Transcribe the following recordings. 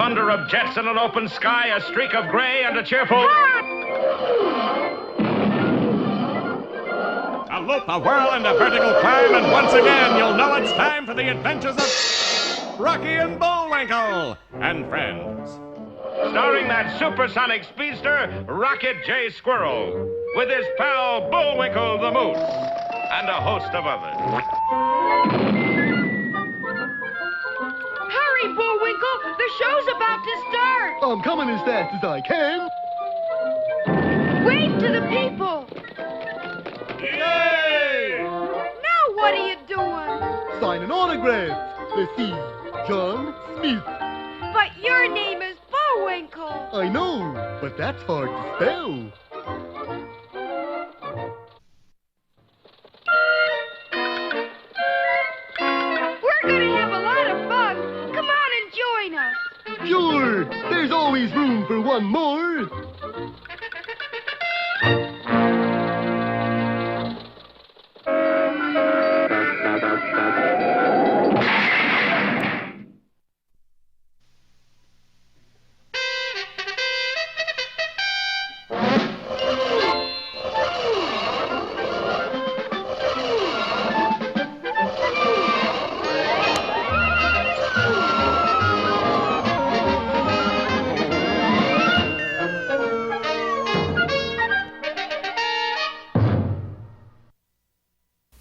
thunder of jets in an open sky, a streak of gray, and a cheerful... A loop, a whirl, and a vertical climb, and once again you'll know it's time for the adventures of Rocky and Bullwinkle and friends. Starring that supersonic speedster, Rocket J. Squirrel, with his pal Bullwinkle the Moose, and a host of others. Hurry, Bullwinkle! The show's about to start! I'm coming as fast as I can. Wave to the people! Yay! Now what are you doing? Sign an autograph. Let's see. John Smith. But your name is Bullwinkle. I know, but that's hard to spell. We're gonna have a lot of fun. Come on and join us. Sure, there's always room for one more.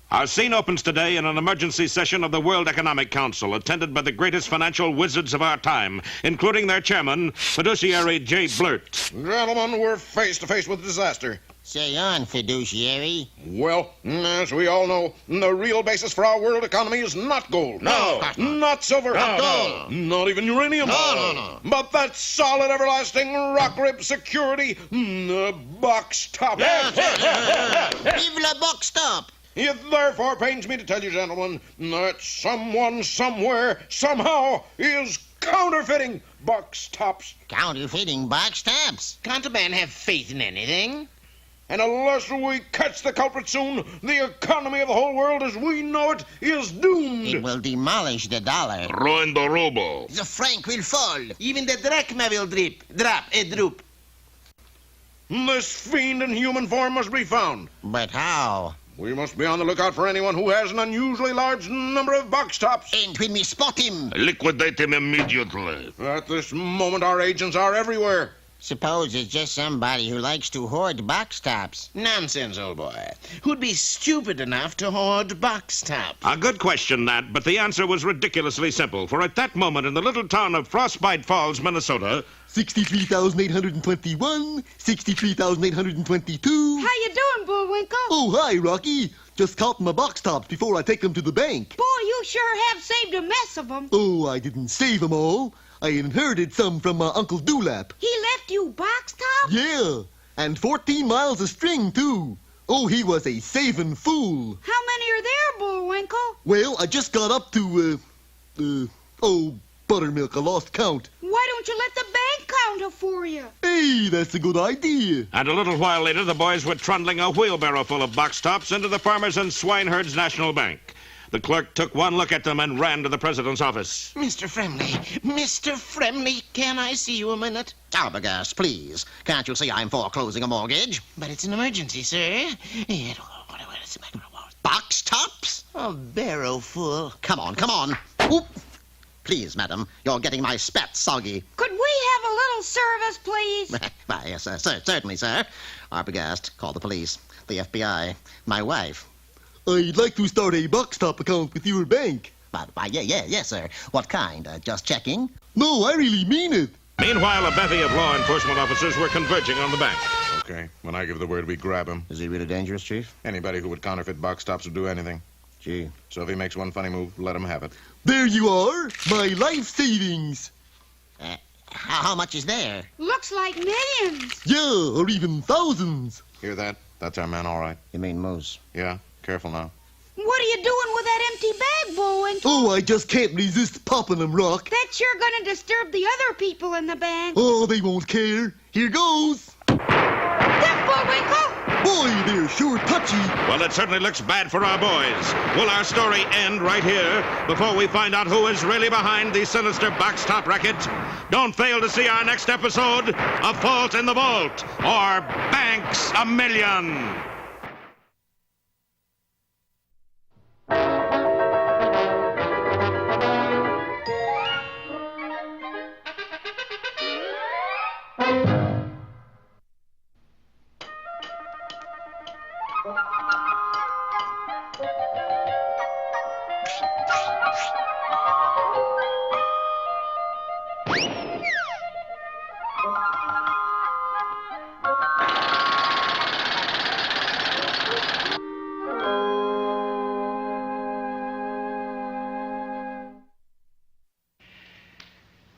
Our scene opens today in an emergency session of the World Economic Council, attended by the greatest financial wizards of our time, including their chairman, fiduciary J. Blurt. Gentlemen, we're face to face with disaster. Say on, fiduciary. Well, as we all know, the real basis for our world economy is not gold. No. Not silver. No, Gold. Not even uranium. No. But that solid, everlasting rock rib security, the box top. Vive la box top! It therefore pains me to tell you, gentlemen, that someone, somewhere, somehow is counterfeiting box tops. Counterfeiting box tops. Can't a man have faith in anything? And unless we catch the culprit soon, the economy of the whole world as we know it is doomed. It will demolish the dollar. Ruin the ruble. The franc will fall. Even the drachma will droop. This fiend in human form must be found. But how? We must be on the lookout for anyone who has an unusually large number of box tops. And when we spot him, Liquidate him immediately. At this moment, our agents are everywhere. suppose it's just somebody who likes to hoard box tops. Nonsense, old boy. Who'd be stupid enough to hoard box tops? A good question, that, but the answer was ridiculously simple, for at that moment in the little town of Frostbite Falls, Minnesota, 63,821, 63,822. How you doing, Bullwinkle? Oh, hi, Rocky. Just counting my box tops before I take them to the bank. Boy, you sure have saved a mess of them. Oh, I didn't save them all. I inherited some from my Uncle Dewlap. He left you box tops? Yeah, and 14 miles of string, too. Oh, he was a saving fool. How many are there, Bullwinkle? Well, I just got up to, buttermilk. I lost count. Why don't you let the bank count it for you? Hey, that's a good idea. and a little while later the boys were trundling a wheelbarrow full of box tops into the Farmers and Swineherds National Bank. The clerk took one look at them and ran to the president's office. Mr. Fremley, can I see you a minute? Arbogast, please. Can't you see I'm foreclosing a mortgage? But it's an emergency, sir. Box tops? A barrow full. Come on. Oop. Please, madam, you're getting my spat soggy. Could we have a little service, please? Why, yes, certainly, sir. Arbogast, call the police, the FBI, my wife. I'd like to start a box top account with your bank. But, yes, sir. What kind? Just checking? No, I really mean it. Meanwhile, a bevy of law enforcement officers were converging on the bank. Okay, when I give the word, we grab him. Is he really dangerous, Chief? Anybody who would counterfeit box tops would do anything. Gee. So if he makes one funny move, let him have it. There you are, my life savings. How much is there? Looks like millions. Yeah, or even thousands. Hear that? That's our man, all right. You mean moose? Yeah, careful now. What are you doing with that empty bag, Bullwinkle? Oh, I just can't resist popping them, Rock. That's sure gonna disturb the other people in the bank. Oh, they won't care. Here goes. Look, Bullwinkle! Boy, they're sure touchy. Well, it certainly looks bad for our boys. Will our story end right here before we find out who is really behind the sinister box top racket? Don't fail to see our next episode of Fault in the Vault or Banks a Million.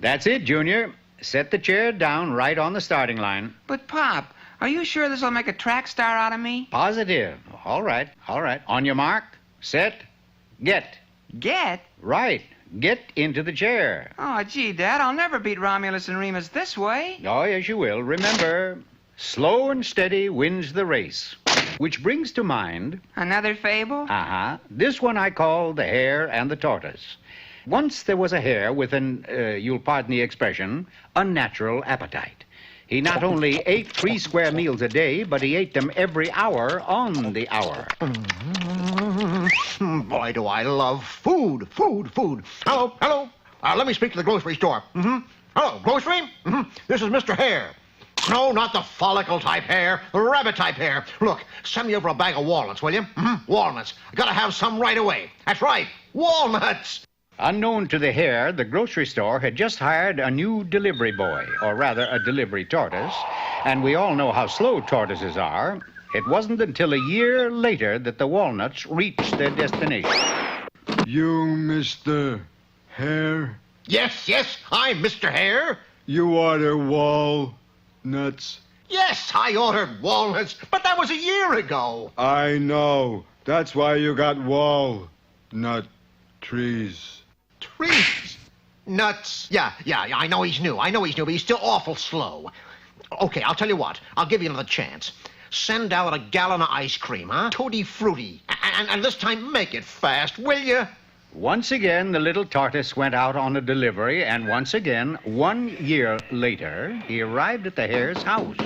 That's it, Junior. Set the chair down right on the starting line. But, Pop, are you sure this'll make a track star out of me? Positive. All right. On your mark, set, get. Get? Right. Get into the chair. Oh, gee, Dad, I'll never beat Romulus and Remus this way. Oh, yes, you will. Remember, slow and steady wins the race. Which brings to mind... Another fable? Uh-huh. This one I call The Hare and the Tortoise. Once there was a hare with an, you'll pardon the expression, unnatural appetite. He not only ate 3 square meals a day, but he ate them every hour on the hour. Boy, do I love food. Hello. Let me speak to the grocery store. Hello, grocery? This is Mr. Hare. No, not the follicle-type hare, the rabbit-type hare. Look, send me over a bag of walnuts, will you? Walnuts. I gotta have some right away. That's right, walnuts. Unknown to the hare, the grocery store had just hired a new delivery boy, or rather a delivery tortoise, and we all know how slow tortoises are. It wasn't until a year later that the walnuts reached their destination. You, Mr. Hare? Yes, I'm Mr. Hare. You order walnuts? Yes, I ordered walnuts, but that was a year ago. I know. That's why you got walnut trees. Trees? Nuts. Yeah, I know he's new, but he's still awful slow. Okay, I'll tell you what. I'll give you another chance. Send out a gallon of ice cream, huh? Tutti frutti. And this time make it fast, will you? Once again, the little tortoise went out on a delivery, and once again, 1 year later, he arrived at the hare's house.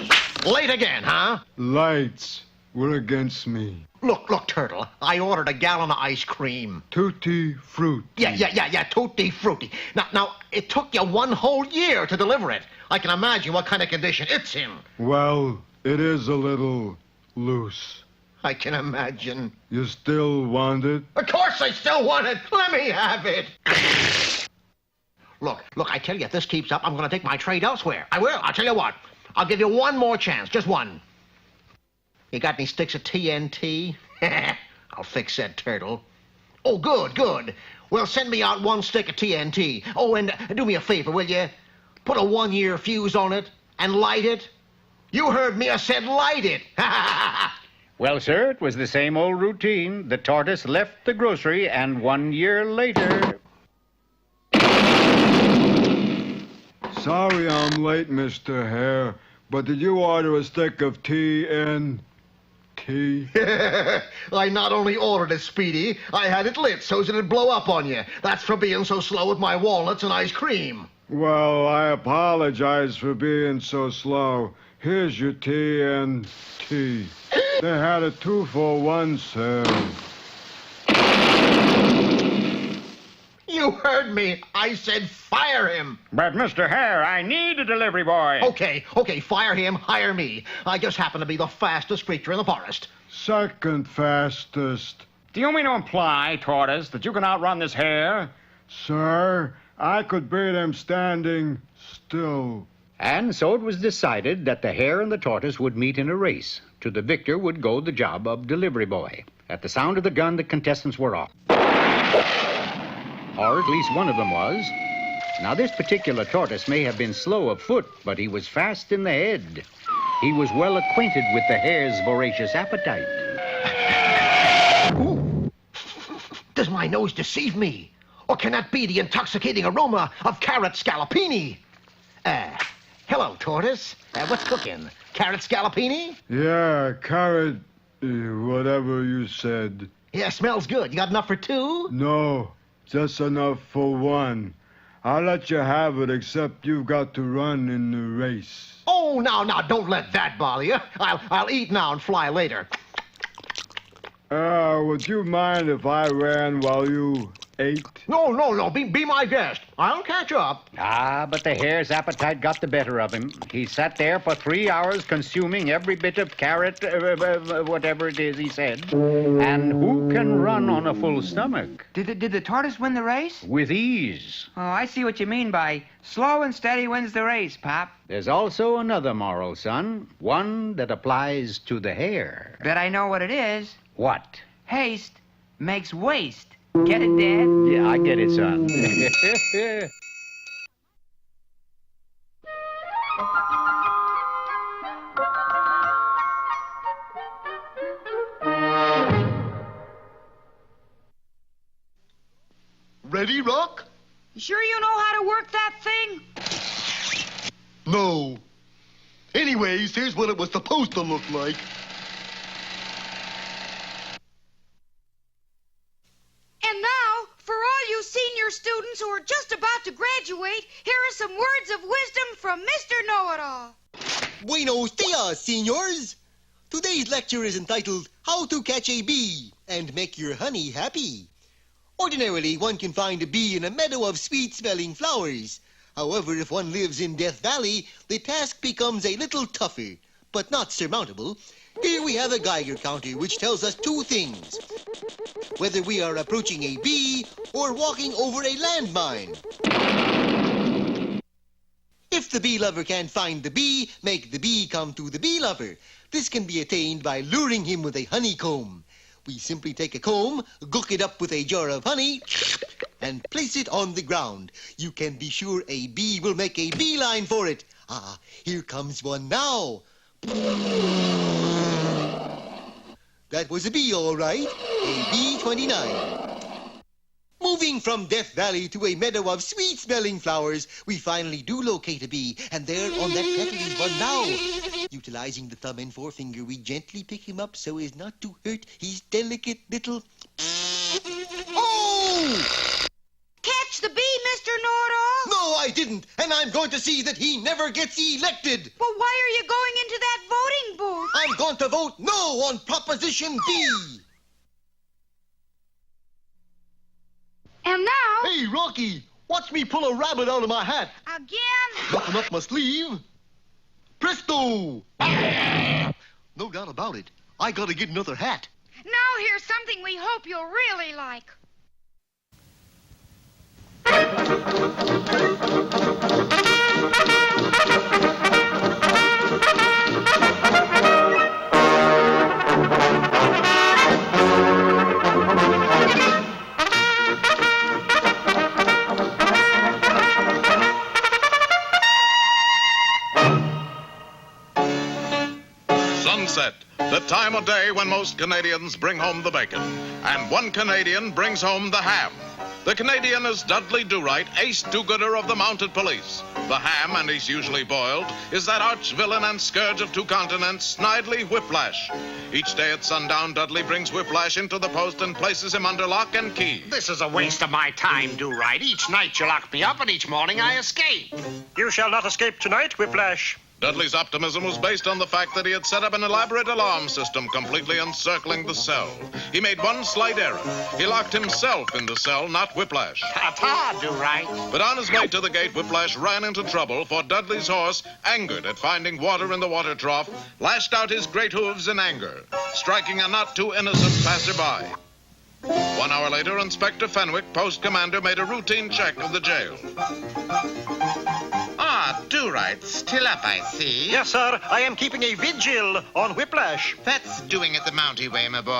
Late again, huh? Lights were against me. Look, Turtle, I ordered a gallon of ice cream. Tutti frutti. Yeah, tutti frutti. Now, it took you 1 whole year to deliver it. I can imagine what kind of condition it's in. Well, it is a little loose. I can imagine. You still want it? Of course I still want it. Let me have it. Look, I tell you, if this keeps up, I'm going to take my trade elsewhere. I will. I'll tell you what. I'll give you 1 more chance, just 1. You got any sticks of TNT? I'll fix that, Turtle. Oh, good. Well, send me out 1 stick of TNT. Oh, and do me a favor, will you? Put a 1-year fuse on it and light it. You heard me, I said light it. Well, sir, it was the same old routine. The tortoise left the grocery, and 1 year later... Sorry I'm late, Mr. Hare, but did you order a stick of TNT? I not only ordered it, Speedy, I had it lit so it'd blow up on you. That's for being so slow with my walnuts and ice cream. Well, I apologize for being so slow. Here's your TNT. They had a 2-for-1 sale. You heard me. I said fire him. But, Mr. Hare, I need a delivery boy. Okay, fire him, hire me. I just happen to be the fastest creature in the forest. Second fastest. Do you mean to imply, Tortoise, that you can outrun this hare? Sir, I could beat him standing still. And so it was decided that the hare and the tortoise would meet in a race. To the victor would go the job of delivery boy. At the sound of the gun, the contestants were off. Or at least one of them was. Now, this particular tortoise may have been slow of foot, but he was fast in the head. He was well acquainted with the hare's voracious appetite. Ooh. Does my nose deceive me? Or can that be the intoxicating aroma of carrot scallopini? Hello, tortoise. What's cooking? Carrot scallopini? Yeah, carrot, whatever you said. Yeah, smells good. You got enough for two? No, just enough for one. I'll let you have it, except you've got to run in the race. Oh, now, don't let that bother you. I'll eat now and fly later. Would you mind if I ran while you ate? No. Be my guest. I'll catch up. Ah, but the hare's appetite got the better of him. He sat there for 3 hours consuming every bit of carrot, whatever it is he said. And who can run on a full stomach? Did the tortoise win the race? With ease. Oh, I see what you mean by slow and steady wins the race, Pop. There's also another moral, son. One that applies to the hare. Bet I know what it is. What? Haste makes waste. Get it, Dad? Yeah, I get it, son. Ready, Rock? You sure you know how to work that thing? No. Anyways, here's what it was supposed to look like. And now, for all you senior students who are just about to graduate, here are some words of wisdom from Mr. Know-It-All. Buenos dias, senors. Today's lecture is entitled How to Catch a Bee and Make Your Honey Happy. Ordinarily, one can find a bee in a meadow of sweet-smelling flowers. However, if one lives in Death Valley, the task becomes a little tougher, but not surmountable. Here we have a Geiger counter which tells us two things. Whether we are approaching a bee or walking over a landmine. If the bee lover can't find the bee, make the bee come to the bee lover. This can be attained by luring him with a honeycomb. We simply take a comb, gook it up with a jar of honey, and place it on the ground. You can be sure a bee will make a beeline for it. Ah, here comes one now. That was a bee, all right. A bee-29. Moving from Death Valley to a meadow of sweet-smelling flowers, we finally do locate a bee, and there on that petal is one now. Utilizing the thumb and forefinger, we gently pick him up so as not to hurt his delicate little... Oh! Catch the bee, Mr. Know-It-All? No, I didn't, and I'm going to see that he never gets elected. Well, why are you going into that voting booth? I'm going to vote no on Proposition B. And now... Hey, Rocky, watch me pull a rabbit out of my hat. Again? Button up my sleeve. Presto! No doubt about it. I gotta get another hat. Now here's something we hope you'll really like. Sunset, the time of day when most Canadians bring home the bacon. And one Canadian brings home the ham. The Canadian is Dudley Do-Right, ace do-gooder of the mounted police. The ham, and he's usually boiled, is that arch-villain and scourge of two continents, Snidely Whiplash. Each day at sundown, Dudley brings Whiplash into the post and places him under lock and key. This is a waste of my time, Do-Right. Each night you lock me up, and each morning I escape. You shall not escape tonight, Whiplash. Dudley's optimism was based on the fact that he had set up an elaborate alarm system completely encircling the cell. He made one slight error. He locked himself in the cell, not Whiplash. Ta-ta, Do-Right. But on his way to the gate, Whiplash ran into trouble, for Dudley's horse, angered at finding water in the water trough, lashed out his great hooves in anger, striking a not too innocent passerby. 1 hour later, Inspector Fenwick, post commander, made a routine check of the jail. Ah, Do-Right, still up, I see. Yes, sir. I am keeping a vigil on Whiplash. That's doing it the Mountie way, my boy.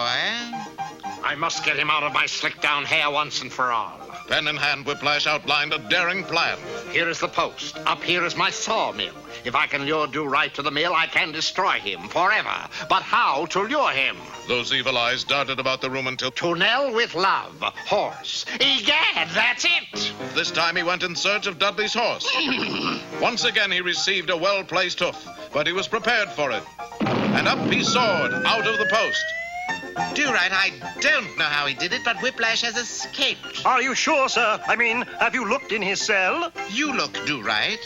I must get him out of my slick-down hair once and for all. Pen in hand, Whiplash outlined a daring plan. Here is the post. Up here is my sawmill. If I can lure Do-Right to the mill, I can destroy him forever. But how to lure him? Those evil eyes darted about the room until... Tunnel with love. Horse. Egad, that's it! This time he went in search of Dudley's horse. Once again he received a well-placed hoof. but he was prepared for it. And up he soared out of the post. Do-right, I don't know how he did it, but Whiplash has escaped. Are you sure, sir? I mean, have you looked in his cell? You look, Do-right.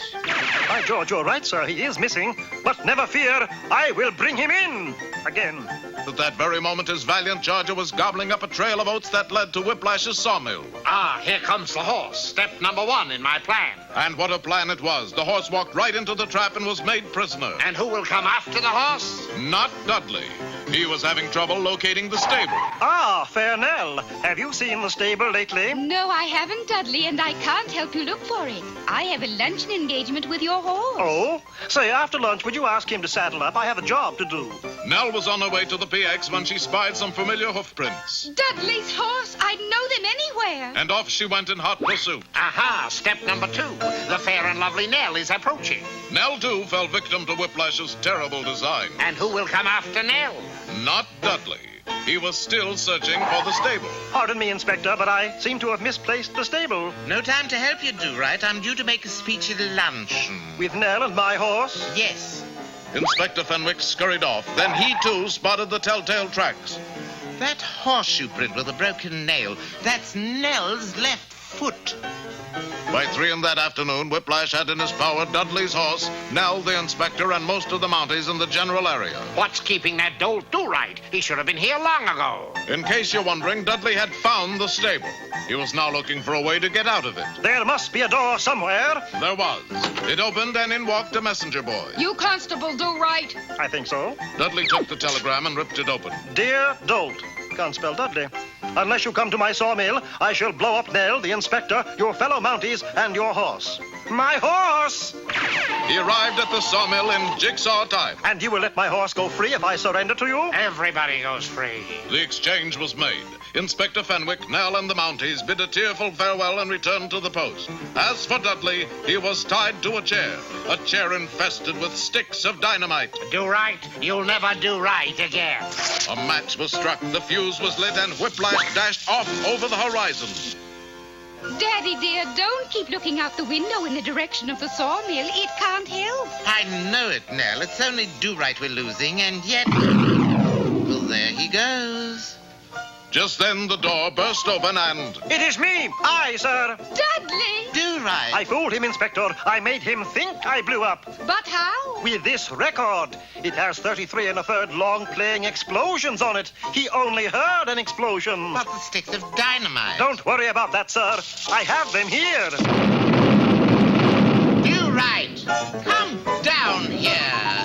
By George, you're right, sir. He is missing. But never fear, I will bring him in again. At that very moment, his valiant charger was gobbling up a trail of oats that led to Whiplash's sawmill. Ah, here comes the horse. Step number 1 in my plan. And what a plan it was. The horse walked right into the trap and was made prisoner. And who will come after the horse? Not Dudley. He was having trouble locating the stable. Ah, fair Nell. Have you seen the stable lately? No, I haven't, Dudley, and I can't help you look for it. I have a luncheon engagement with your horse. Oh? Say, after lunch, would you ask him to saddle up? I have a job to do. Nell was on her way to the PX when she spied some familiar hoof prints. Dudley's horse. I'd know them anywhere. And off she went in hot pursuit. Aha, step number 2. The fair and lovely Nell is approaching. Nell, too, fell victim to Whiplash's terrible design. And who will come after Nell? Not Dudley. He was still searching for the stable. Pardon me, Inspector, but I seem to have misplaced the stable. No time to help you, Do-right. I'm due to make a speech at luncheon. With Nell and my horse? Yes. Inspector Fenwick scurried off. Then he, too, spotted the telltale tracks. That horseshoe print with a broken nail, that's Nell's left foot. By 3 in that afternoon, Whiplash had in his power Dudley's horse, Nell, the inspector, and most of the Mounties in the general area. What's keeping that dolt Do-right? He should have been here long ago. In case you're wondering, Dudley had found the stable. He was now looking for a way to get out of it. There must be a door somewhere. There was. It opened, and in walked a messenger boy. You constable, Do-right. I think so. Dudley took the telegram and ripped it open. Dear Dolt. Can't spell Dudley. Unless you come to my sawmill, I shall blow up Nell, the inspector, your fellow Mounties, and your horse. My horse! He arrived at the sawmill in jigsaw time. And you will let my horse go free if I surrender to you? Everybody goes free. The exchange was made. Inspector Fenwick, Nell, and the Mounties bid a tearful farewell and returned to the post. As for Dudley, he was tied to a chair infested with sticks of dynamite. Do-right, you'll never do right again. A match was struck, the fuse was lit, and Whiplash dashed off over the horizon. Daddy, dear, don't keep looking out the window in the direction of the sawmill. It can't help. I know it, Nell. It's only Do-right we're losing, and yet... Well, there he goes. Just then, the door burst open and... It is me! I, sir! Dudley! Do-right! I fooled him, Inspector. I made him think I blew up. But how? With this record. It has 33 1/3 long-playing explosions on it. He only heard an explosion. But the sticks of dynamite. Don't worry about that, sir. I have them here. Do-right! Come down here.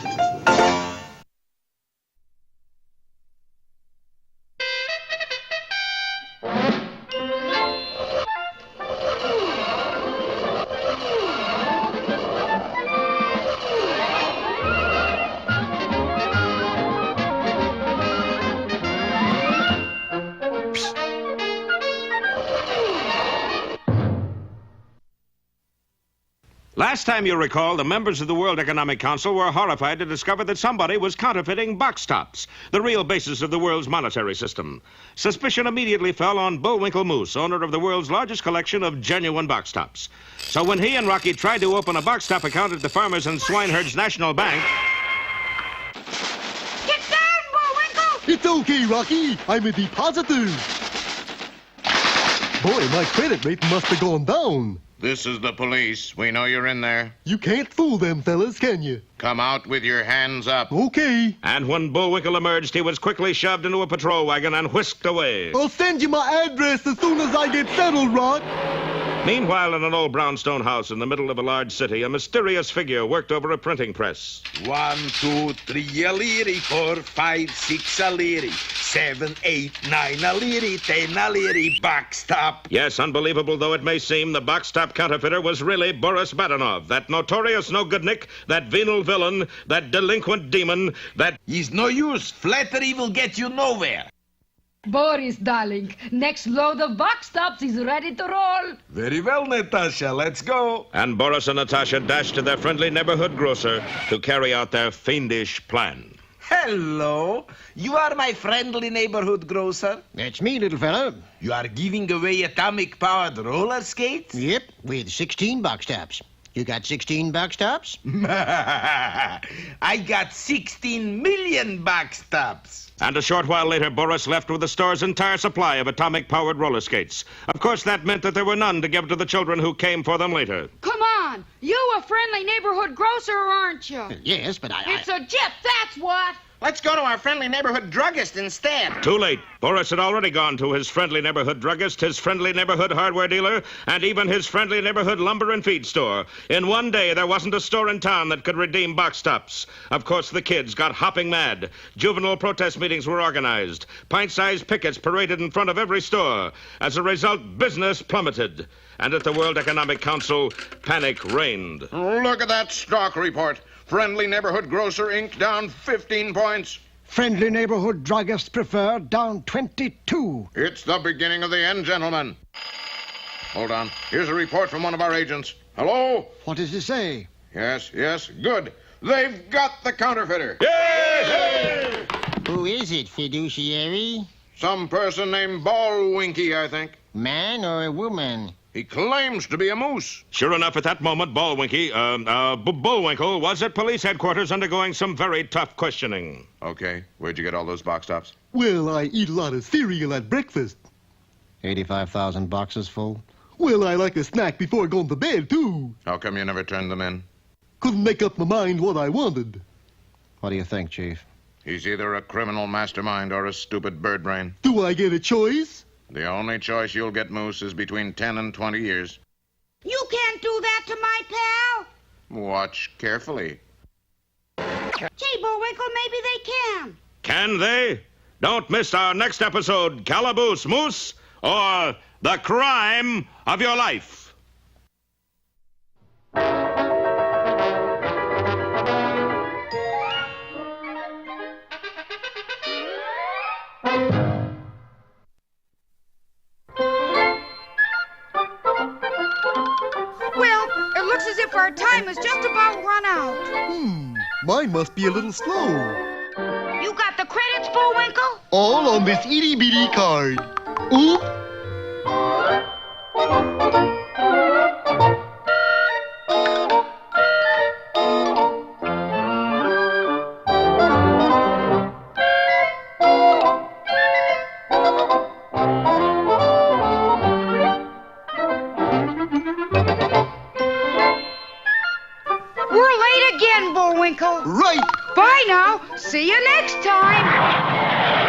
Last time you recall, the members of the World Economic Council were horrified to discover that somebody was counterfeiting box tops, the real basis of the world's monetary system. Suspicion immediately fell on Bullwinkle Moose, owner of the world's largest collection of genuine box tops. So when he and Rocky tried to open a box top account at the Farmers and Swineherds National Bank... Get down, Bullwinkle! It's okay, Rocky. I'm a depositor. Boy, my credit rate must have gone down. This is the police. We know you're in there. You can't fool them fellas, can you? Come out with your hands up. Okay. And when Bullwinkle emerged, he was quickly shoved into a patrol wagon and whisked away. I'll send you my address as soon as I get settled, Rod. Meanwhile, in an old brownstone house in the middle of a large city, a mysterious figure worked over a printing press. 1, 2, 3 a liri, 4, 5, 6 a liri, 7, 8, 9 a liri, 10 a liri, box top. Yes, unbelievable though it may seem, the box top counterfeiter was really Boris Badenov, that notorious no-goodnik, that venal villain, that delinquent demon, that... He's no use. Flattery will get you nowhere. Boris, darling, next load of box tops is ready to roll. Very well, Natasha. Let's go. And Boris and Natasha dashed to their friendly neighborhood grocer to carry out their fiendish plan. Hello. You are my friendly neighborhood grocer? That's me, little fella. You are giving away atomic-powered roller skates? Yep, with 16 box tops. You got 16 box tops? I got 16 million box tops. And a short while later, Boris left with the store's entire supply of atomic-powered roller skates. Of course, that meant that there were none to give to the children who came for them later. Come on. You a friendly neighborhood grocer, aren't you? Yes, but It's a gyp, that's what. Let's go to our friendly neighborhood druggist instead. Too late. Boris had already gone to his friendly neighborhood druggist, his friendly neighborhood hardware dealer, and even his friendly neighborhood lumber and feed store. In one day, there wasn't a store in town that could redeem box tops. Of course, the kids got hopping mad. Juvenile protest meetings were organized. Pint-sized pickets paraded in front of every store. As a result, business plummeted. And at the World Economic Council, panic reigned. Look at that stock report. Friendly Neighborhood Grocer Inc. down 15 points. Friendly Neighborhood Druggist Preferred down 22. It's the beginning of the end, gentlemen. Hold on. Here's a report from one of our agents. Hello? What does he say? Yes, good. They've got the counterfeiter. Yay! Who is it, fiduciary? Some person named Bullwinkle, I think. Man or a woman? He claims to be a moose. Sure enough, at that moment, Bullwinkle was at police headquarters undergoing some very tough questioning. Okay, where'd you get all those box tops? Well, I eat a lot of cereal at breakfast. 85,000 boxes full? Well, I like a snack before going to bed, too. How come you never turned them in? Couldn't make up my mind what I wanted. What do you think, Chief? He's either a criminal mastermind or a stupid bird brain. Do I get a choice? The only choice you'll get, Moose, is between 10 and 20 years. You can't do that to my pal. Watch carefully. Gee, Bullwinkle, maybe they can. Can they? Don't miss our next episode, Calaboose Moose, or The Crime of Your Life. As if our time is just about run out. Mine must be a little slow. You got the credits, Bullwinkle? All on this itty-bitty card. Oop! Bullwinkle. Right. Bye now. See you next time.